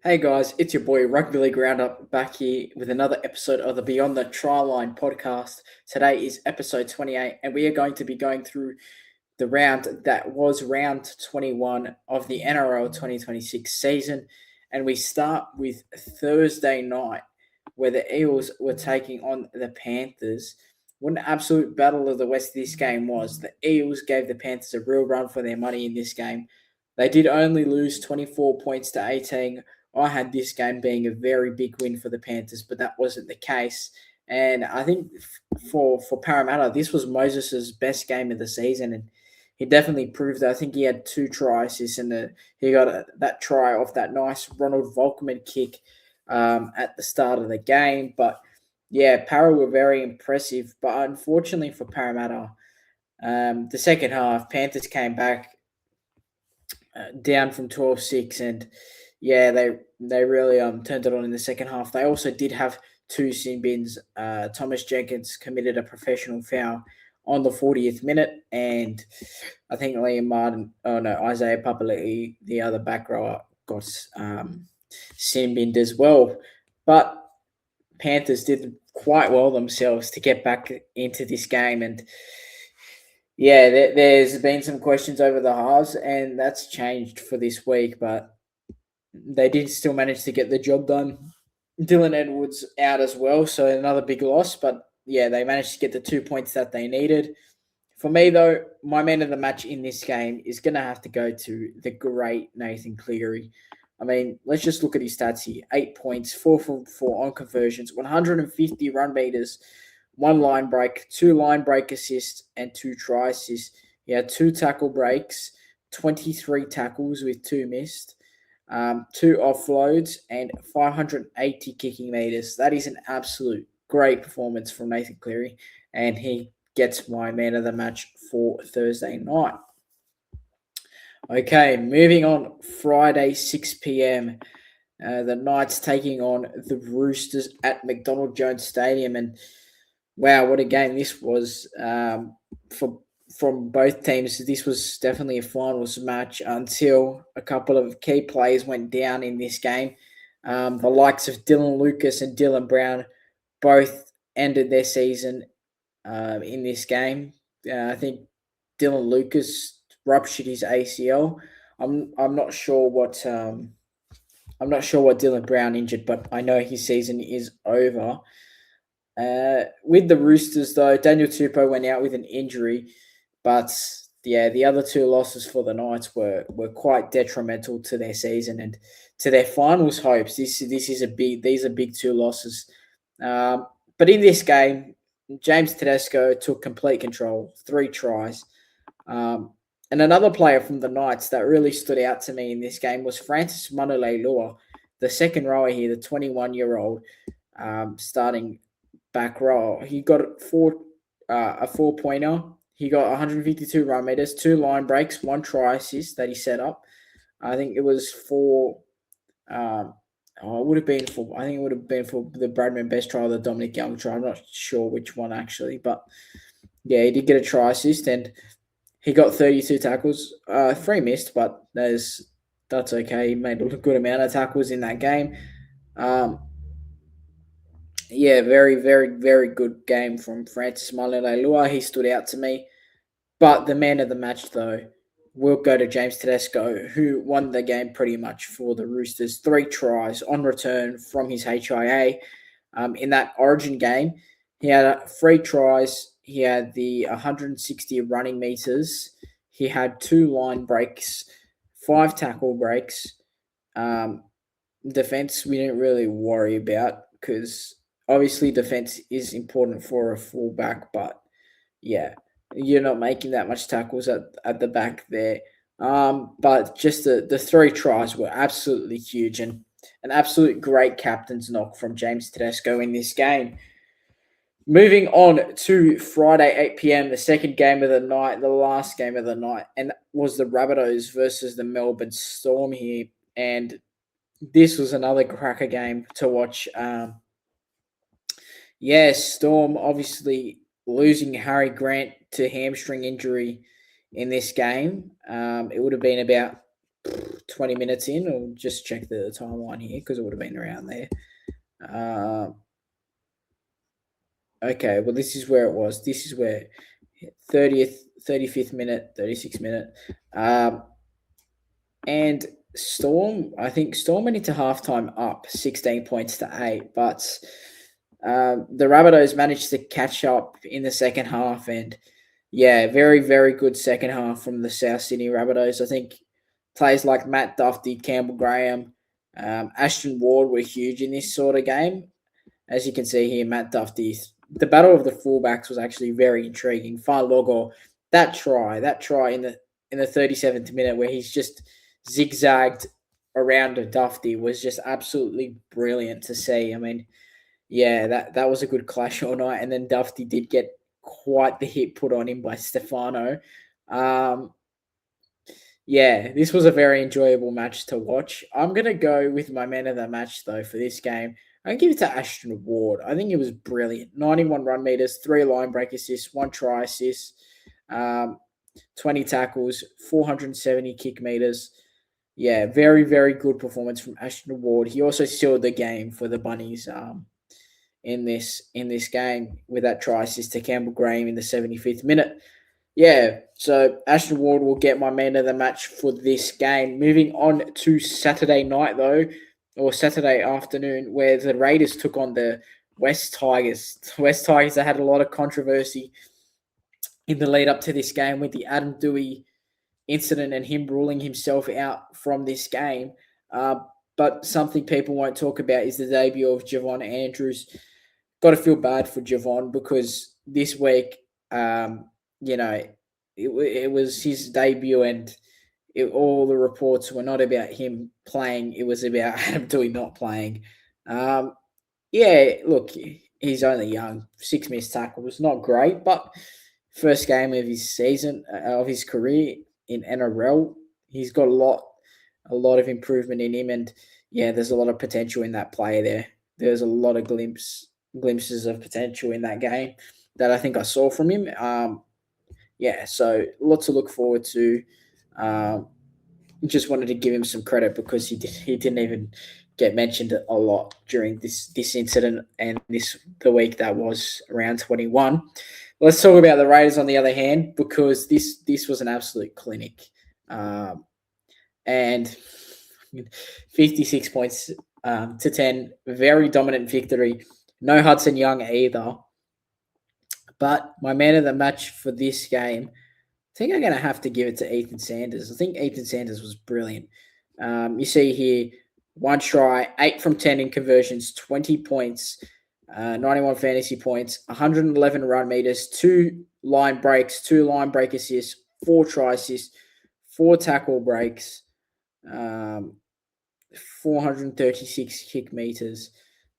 Hey guys, it's your boy Rugby League Roundup back here with another episode of the Beyond the Tryline podcast. Today is episode 28, and we are going to be going through the round that was round 21 of the NRL 2026 season. And we start with Thursday night, where the Eels were taking on the Panthers. What an absolute battle of the West this game was. The Eels gave the Panthers a real run for their money in this game. They did only lose 24 points to 18. I had this game being a very big win for the Panthers, but that wasn't the case. And I think for Parramatta, this was Moses' best game of the season, and he definitely proved that. I think he had 2 try assists, and he got that try off that nice Ronald Volkman kick at the start of the game. But yeah, Para were very impressive. But unfortunately for Parramatta, the second half, Panthers came back down from 12-6, and yeah, they really turned it on in the second half. They also did have 2 sin bins. Thomas Jenkins committed a professional foul on the 40th minute, and I think Liam Martin, Isaiah Papali'i, the other back rower, got sin binned as well. But Panthers did quite well themselves to get back into this game, and yeah, there's been some questions over the halves, and that's changed for this week, but they did still manage to get the job done. Dylan Edwards out as well, so another big loss, but yeah, they managed to get the 2 points that they needed. For me, though, my man of the match in this game is going to have to go to the great Nathan Cleary. I mean, let's just look at his stats here. 8 points, 4 from 4 on conversions, 150 run meters, 1 line break, 2 line break assists, and 2 try assists. He had 2 tackle breaks, 23 tackles with 2 missed, 2 offloads, and 580 kicking meters. That is an absolute great performance from Nathan Cleary, and he gets my man of the match for Thursday night. Okay, moving on. Friday, 6 p.m. The Knights taking on the Roosters at McDonald Jones Stadium, and wow, what a game this was from both teams. This was definitely a finals match until a couple of key players went down in this game. The likes of Dylan Lucas and Dylan Brown both ended their season in this game. I think Dylan Lucas ruptured his ACL. I'm not sure what Dylan Brown injured, but I know his season is over. With the Roosters, though, Daniel Tupou went out with an injury, but yeah, the other 2 losses for the Knights were quite detrimental to their season and to their finals hopes. These are big 2 losses. But in this game, James Tedesco took complete control, 3 tries. And another player from the Knights that really stood out to me in this game was Francis Manulei-Lua, the second rower here, the 21-year-old starting back row. He got a 4-pointer. He got 152 run meters, 2 line breaks, 1 try assist that he set up. I think it was for it would have been for the Bradman Best try or the Dominic Young try. I'm not sure which one actually, but yeah, he did get a try assist and he got 32 tackles. 3 missed, but that's okay. He made a good amount of tackles in that game. Yeah, very, very, very good game from Francis Malele-Lua. He stood out to me. But the man of the match, though, will go to James Tedesco, who won the game pretty much for the Roosters. 3 tries on return from his HIA. In that Origin game, he had 3 tries. He had the 160 running meters. He had 2 line breaks, 5 tackle breaks. Defense, we didn't really worry about because obviously defense is important for a fullback, but yeah, you're not making that much tackles at the back there. But just the 3 tries were absolutely huge and an absolute great captain's knock from James Tedesco in this game. Moving on to Friday, 8 p.m., the second game of the night, the last game of the night, and that was the Rabbitohs versus the Melbourne Storm here. And this was another cracker game to watch. Storm obviously losing Harry Grant to hamstring injury in this game. It would have been about 20 minutes in, or just check the timeline here because it would have been around there. Okay, well, this is where it was. This is where 35th minute, 36th minute. And Storm, I think Storm went into halftime up 16 points to 8, but the Rabbitohs managed to catch up in the second half. And yeah, very, very good second half from the South Sydney Rabbitohs. I think players like Matt Duffy, Campbell Graham, Ashton Ward were huge in this sort of game. As you can see here, Matt Duffy, the battle of the fullbacks was actually very intriguing. Logo, that try in the 37th minute where he's just zigzagged around Duffy was just absolutely brilliant to see. I mean, yeah, that was a good clash all night. And then Duffy did get quite the hit put on him by Stefano. Yeah, this was a very enjoyable match to watch. I'm going to go with my man of the match, though, for this game. I'll give it to Ashton Ward. I think it was brilliant. 91 run meters, 3 line break assists, 1 try assist, 20 tackles, 470 kick meters. Yeah, very, very good performance from Ashton Ward. He also sealed the game for the Bunnies in this game with that try assist to Campbell Graham in the 75th minute. Yeah, so Ashton Ward will get my man of the match for this game. Moving on to Saturday night, though, or Saturday afternoon, where the Raiders took on the West Tigers. The West Tigers that had a lot of controversy in the lead up to this game with the Adam Dewey incident and him ruling himself out from this game. But something people won't talk about is the debut of Javon Andrews. Got to feel bad for Javon because this week, it was his debut and all the reports were not about him playing. It was about Adam Dewey not playing. Look, he's only young. 6 missed tackles, not great, but first game of his season, of his career in NRL, he's got a lot of improvement in him. And yeah, there's a lot of potential in that player there. There's a lot of glimpses of potential in that game that I think I saw from him. So lots to look forward to. Just wanted to give him some credit because he didn't even get mentioned a lot during this incident and the week that was round 21. Let's talk about the Raiders on the other hand, because this was an absolute clinic. And 56 points to 10, very dominant victory. No Hudson Young either. But my man of the match for this game, I think I'm going to have to give it to Ethan Sanders. I think Ethan Sanders was brilliant. You see here, 1 try, 8 from 10 in conversions, 20 points, 91 fantasy points, 111 run meters, 2 line breaks, 2 line break assists, 4 try assists, 4 tackle breaks, 436 kick meters.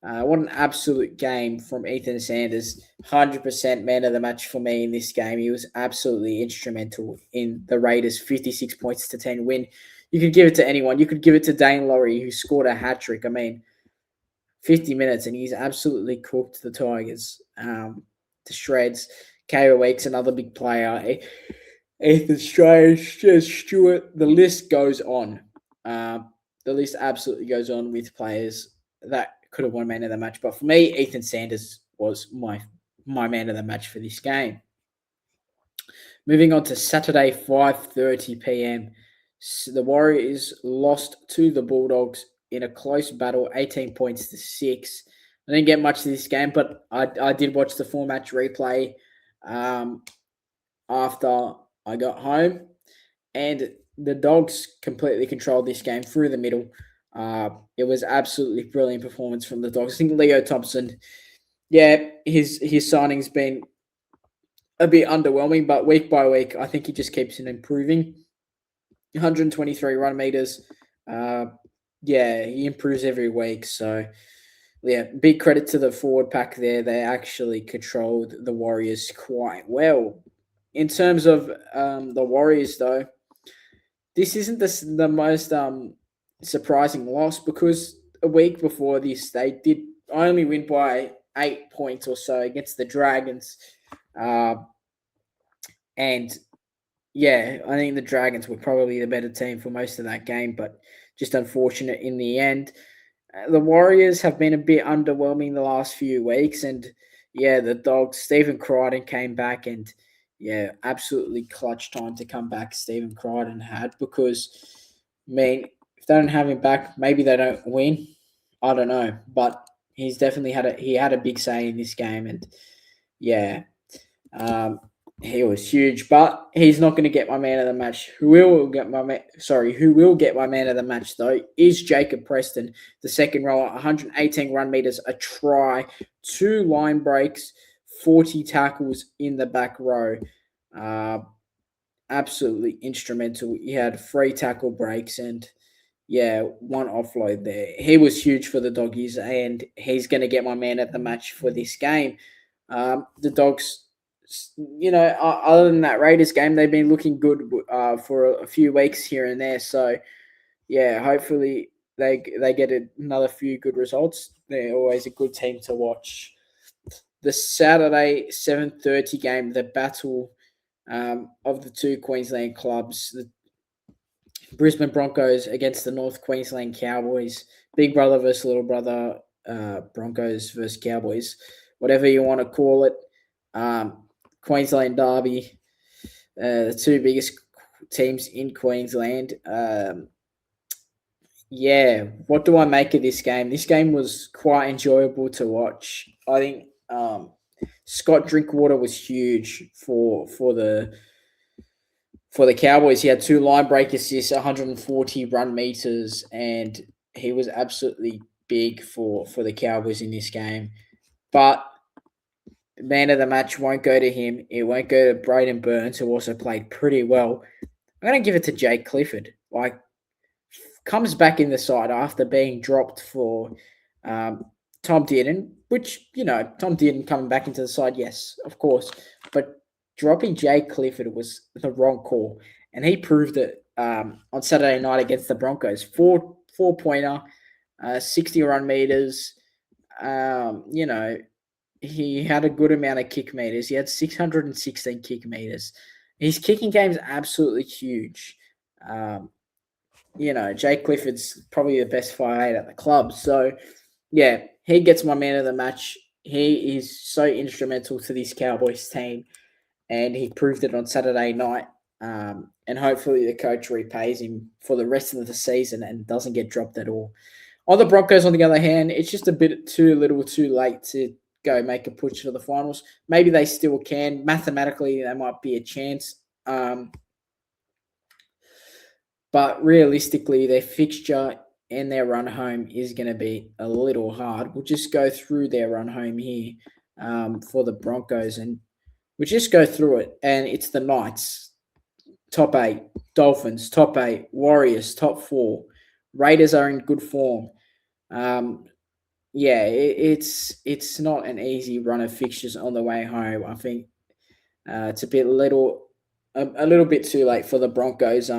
What an absolute game from Ethan Sanders. 100% man of the match for me in this game. He was absolutely instrumental in the Raiders' 56 points to 10 win. You could give it to anyone. You could give it to Dane Laurie, who scored a hat-trick. I mean, 50 minutes, and he's absolutely cooked the Tigers to shreds. KO Weeks, another big player. Ethan Stewart. The list goes on. The list absolutely goes on with players that could have won man of the match. But for me, Ethan Sanders was my man of the match for this game. Moving on to Saturday, 5:30 p.m. The Warriors lost to the Bulldogs in a close battle, 18 points to 6. I didn't get much of this game, but I did watch the full match replay after I got home. And the Dogs completely controlled this game through the middle. It was absolutely brilliant performance from the Dogs. I think Leo Thompson, his signing's been a bit underwhelming, but week by week, I think he just keeps on improving. 123 run meters. He improves every week. So, big credit to the forward pack there. They actually controlled the Warriors quite well. In terms of the Warriors, though, this isn't the most surprising loss, because a week before this, they did only win by 8 points or so against the Dragons. And Yeah, I think the Dragons were probably the better team for most of that game, but just unfortunate in the end. The Warriors have been a bit underwhelming the last few weeks, and yeah, the Dogs. Stephen Crichton came back, and yeah, absolutely clutch time to come back. Stephen Crichton had because, I mean, if they don't have him back, maybe they don't win. I don't know, but he's definitely had a big say in this game, and yeah, um, he was huge, but he's not going to get my man of the match. Who will get my man of the match though is Jacob Preston, the second rower, 118 run meters, a try, two line breaks, 40 tackles in the back row. Uh, Absolutely instrumental. He had three tackle breaks and yeah, one offload there. He was huge for the doggies, and he's going to get my man at the match for this game. The dogs, other than that Raiders game, they've been looking good for a few weeks here and there. So yeah, hopefully they get another few good results. They're always a good team to watch. The Saturday 7:30 game, the battle of the two Queensland clubs, the Brisbane Broncos against the North Queensland Cowboys. Big brother versus little brother. Broncos versus Cowboys, whatever you want to call it. Queensland Derby, the two biggest teams in Queensland. Yeah, what do I make of this game? This game was quite enjoyable to watch. I think Scott Drinkwater was huge for the Cowboys. He had two line break assists, 140 run meters, and he was absolutely big for the Cowboys in this game. But man of the match won't go to him. It won't go to Braden Burns, who also played pretty well. I'm going to give it to Jake Clifford. Like, comes back in the side after being dropped for um, Tom Dearden, which, Tom Dearden coming back into the side, yes, of course. But dropping Jake Clifford was the wrong call. And he proved it on Saturday night against the Broncos. Four pointer, 60 run meters. He had a good amount of kick meters. He had 616 kick meters. His kicking game is absolutely huge. Um, Jake Clifford's probably the best 5'8" at the club. So, yeah, he gets my man of the match. He is so instrumental to this Cowboys team, and he proved it on Saturday night. And hopefully the coach repays him for the rest of the season and doesn't get dropped at all. On the Broncos, on the other hand, it's just a bit too little too late to go make a push for the finals. Maybe they still can. Mathematically, there might be a chance. But realistically, their fixture and their run home is going to be a little hard. We'll just go through their run home here for the Broncos, and we'll just go through it. And it's the Knights, top 8, Dolphins, top 8, Warriors, top 4. Raiders are in good form. It's not an easy run of fixtures on the way home. I think it's a little bit too late for the Broncos.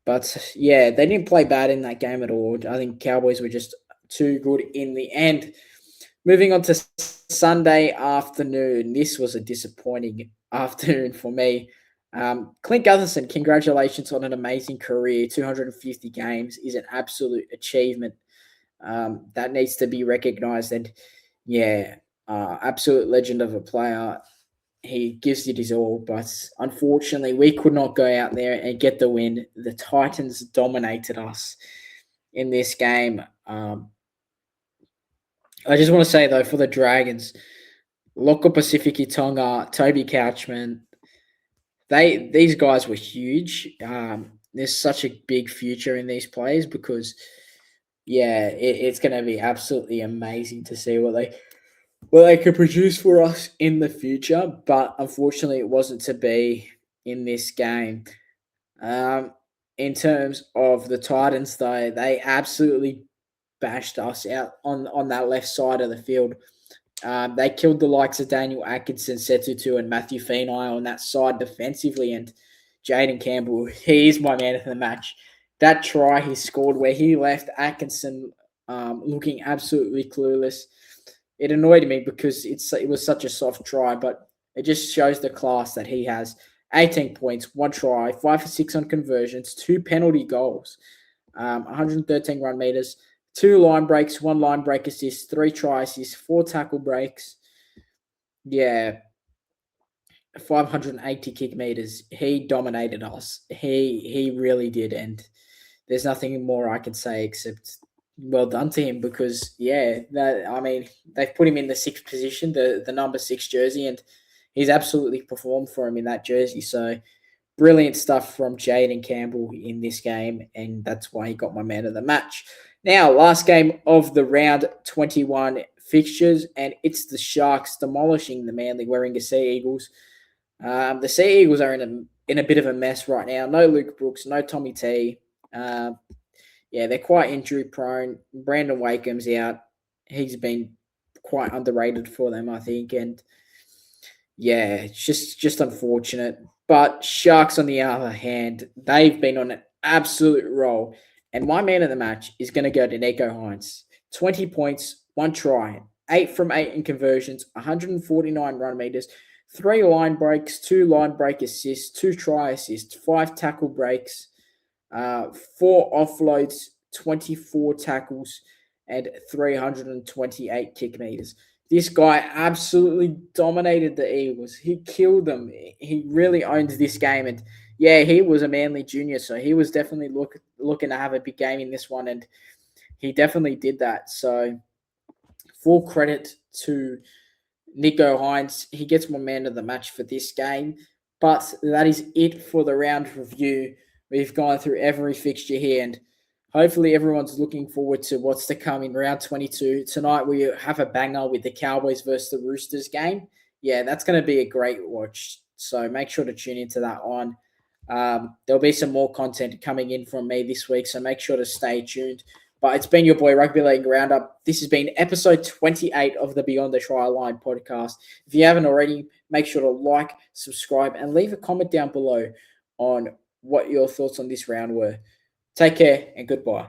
But yeah, they didn't play bad in that game at all. I think Cowboys were just too good in the end. Moving on to Sunday afternoon. This was a disappointing afternoon for me. Clint Gutherson, congratulations on an amazing career. 250 games is an absolute achievement. That needs to be recognised. And yeah, absolute legend of a player. He gives it his all, but unfortunately, we could not go out there and get the win. The Titans dominated us in this game. I just want to say, though, for the Dragons, Loko Pacifici Tonga, Toby Couchman, these guys were huge. There's such a big future in these players because, yeah, it's going to be absolutely amazing to see what they could produce for us in the future, but unfortunately, it wasn't to be in this game. In terms of the Titans, though, they absolutely bashed us out on that left side of the field. They killed the likes of Daniel Atkinson, Setutu, and Matthew Feeney on that side defensively, and Jaden Campbell, he is my man of the match. That try he scored where he left Atkinson looking absolutely clueless. It annoyed me because it was such a soft try, but it just shows the class that he has. 18 points, 1 try, 5 for 6 on conversions, 2 penalty goals, 113 run meters, 2 line breaks, 1 line break assist, 3 try assists, 4 tackle breaks. Yeah, 580 kick meters. He dominated us. He really did, and there's nothing more I can say except well done to him because they've put him in the sixth position, the number 6 jersey, and he's absolutely performed for him in that jersey. So brilliant stuff from Jaden Campbell in this game, and that's why he got my man of the match. Now, last game of the round 21 fixtures, and it's the Sharks demolishing the Manly Warringah Sea Eagles. The Sea Eagles are in a bit of a mess right now. No Luke Brooks, no Tommy T. They're quite injury prone. Brandon Wakeham's out. He's been quite underrated for them, I think, and yeah, it's just unfortunate. But Sharks, on the other hand, they've been on an absolute roll. And my man of the match is going to go to Nico Hines. 20 points, 1 try, 8 from 8 in conversions, 149 run meters, 3 line breaks, 2 line break assists, 2 try assists, 5 tackle breaks, 4 offloads, 24 tackles, and 328 kick meters. This guy absolutely dominated the Eagles. He killed them. He really owned this game. And yeah, he was a Manly junior, so he was definitely looking to have a big game in this one. And he definitely did that. So full credit to Nico Hines. He gets my man of the match for this game. But that is it for the round review. We've gone through every fixture here, and hopefully everyone's looking forward to what's to come in round 22. Tonight we have a banger with the Cowboys versus the Roosters game. Yeah, that's going to be a great watch. So make sure to tune into that one. There'll be some more content coming in from me this week, so make sure to stay tuned. But it's been your boy Rugby League Roundup. This has been episode 28 of the Beyond the Tryline podcast. If you haven't already, make sure to like, subscribe, and leave a comment down below on what your thoughts on this round were. Take care and goodbye.